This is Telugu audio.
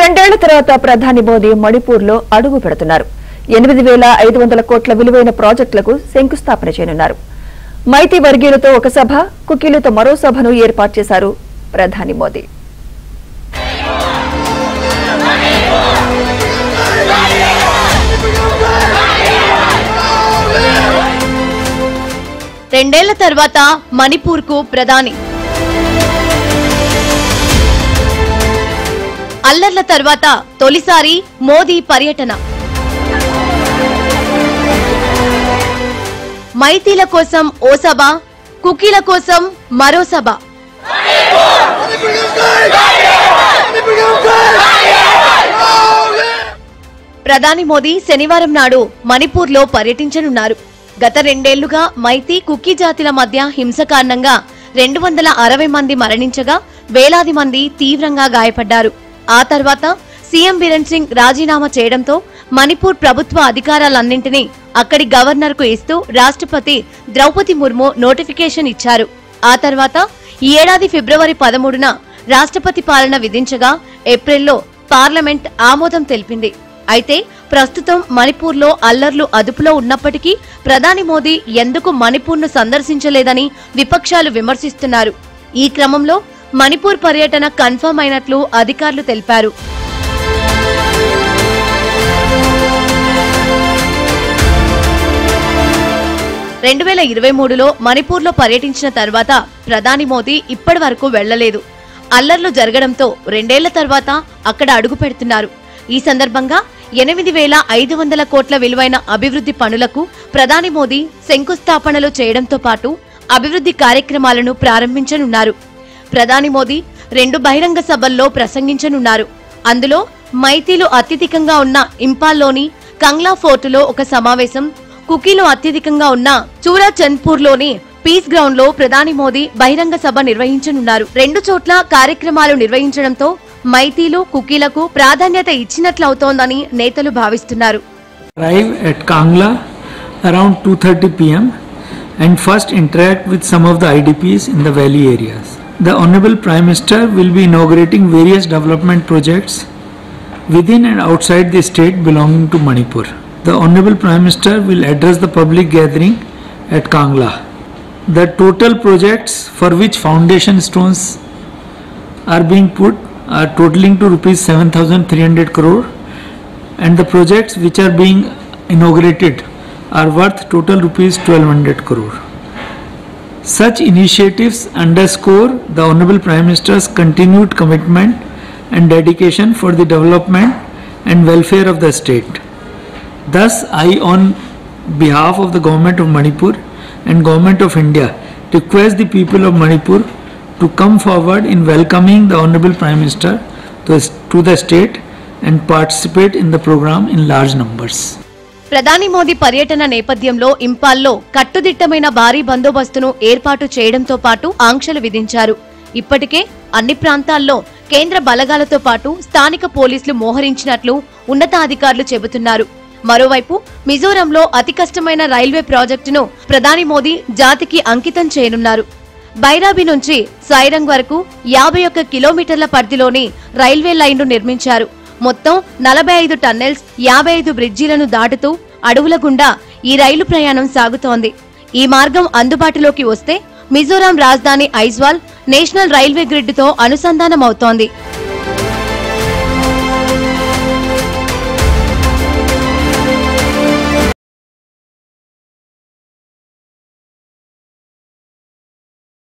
రెండేళ్ల తర్వాత ప్రధాని మోదీ మణిపూర్లో అడుగు పెడుతున్నారు. 8,500 కోట్ల విలువైన ప్రాజెక్టులకు శంకుస్థాపన చేయనున్నారు. మైతీ వర్గీయులతో ఒక సభ, కుకీలతో మరో సభను ఏర్పాటు చేశారు ప్రధాని మోదీ. రెండేళ్ల తర్వాత మణిపూర్కు ప్రధాని. అల్లర్ల తర్వాత తొలిసారి మోదీ పర్యటన. మైతీల కోసం ఓ సభ, కుకీల కోసం మరో సభ. ప్రధాని మోదీ శనివారం నాడు మణిపూర్లో పర్యటించనున్నారు. గత రెండేళ్లుగా మైతీ, కుకీ జాతిల మధ్య హింస కారణంగా 260 మంది మరణించగా వేలాది మంది తీవ్రంగా గాయపడ్డారు. ఆ తర్వాత సీఎం బిరెన్ సింగ్ రాజీనామా చేయడంతో మణిపూర్ ప్రభుత్వ అధికారాలన్నింటినీ అక్కడి గవర్నర్ కు ఇస్తూ రాష్ట్రపతి ద్రౌపది ముర్ము నోటిఫికేషన్ ఇచ్చారు. ఆ తర్వాత ఈ ఏడాది ఫిబ్రవరి 13న రాష్ట్రపతి పాలన విధించగా ఏప్రిల్లో పార్లమెంట్ ఆమోదం తెలిపింది. అయితే ప్రస్తుతం మణిపూర్లో అల్లర్లు అదుపులో ఉన్నప్పటికీ ప్రధాని మోదీ ఎందుకు మణిపూర్ను సందర్శించలేదని విపక్షాలు విమర్శిస్తున్నారు. ఈ క్రమంలో మణిపూర్ పర్యటన కన్ఫర్మ్ అయినట్లు అధికారులు తెలిపారు. రెండు 2023లో మణిపూర్లో పర్యటించిన తర్వాత ప్రధాని మోదీ ఇప్పటి వరకు వెళ్లలేదు. అల్లర్లు జరగడంతో రెండేళ్ల తర్వాత అక్కడ అడుగు పెడుతున్నారు. ఈ సందర్భంగా 8,500 కోట్ల విలువైన అభివృద్ధి పనులకు ప్రధాని మోదీ శంకుస్థాపనలు చేయడంతో పాటు అభివృద్ధి కార్యక్రమాలను ప్రారంభించనున్నారు. ప్రధాని మోదీ 2 బహిరంగ సభల్లో ప్రసంగించనున్నారు. అందులో మైతీలు అత్యధికంగా ఉన్న ఇంపాల్లోని కంగ్లా ఫోర్టులో ఒక సమావేశం, కుకీలు అత్యధికంగా ఉన్న చూరాచంద్పూర్లోని పీస్ గ్రౌండ్ లో ప్రధాని మోదీ బహిరంగ సభ నిర్వహించనున్నారు. 2 చోట్ల కార్యక్రమాలు నిర్వహించడంతో మైతీలు, కుకీలకు ప్రాధాన్యత ఇచ్చినట్లవుతోందని నేతలు భావిస్తున్నారు. Arrive at Kangla around 2:30 p.m. and first interact with some of the IDPs in the valley areas. The Honorable Prime Minister will be inaugurating various development projects within and outside the state belonging to Manipur. The Honorable Prime Minister will address the public gathering at Kangla. The total projects for which foundation stones are being put are totaling to rupees 7,300 crore, and the projects which are being inaugurated are worth total rupees 1,200 crore. Such initiatives underscore the Honorable Prime Minister's continued commitment and dedication for the development and welfare of the state. Thus, I, on behalf of the Government of Manipur and Government of India, request the people of Manipur to come forward in welcoming the Honorable Prime Minister to the state and participate in the program in large numbers. ప్రధాని మోదీ పర్యటన నేపథ్యంలో ఇంపాల్లో కట్టుదిట్టమైన భారీ బందోబస్తును ఏర్పాటు చేయడంతో పాటు ఆంక్షలు విధించారు. ఇప్పటికే అన్ని ప్రాంతాల్లో కేంద్ర బలగాలతో పాటు స్థానిక పోలీసులు మోహరించినట్లు ఉన్నతాధికారులు చెబుతున్నారు. మరోవైపు మిజోరంలో అతి కష్టమైన రైల్వే ప్రాజెక్టును ప్రధాని మోదీ జాతికి అంకితం చేయనున్నారు. బైరాబి నుంచి సైరంగ్ వరకు 51 కిలోమీటర్ల పరిధిలోని రైల్వే లైన్ను నిర్మించారు. మొత్తం 45 టన్నెల్స్, 55 బ్రిడ్జీలను దాటుతూ అడవుల గుండా ఈ రైలు ప్రయాణం సాగుతోంది. ఈ మార్గం అందుబాటులోకి వస్తే మిజోరాం రాజధాని ఐజ్వాల్ నేషనల్ రైల్వే గ్రిడ్ తో అనుసంధానమవుతోంది.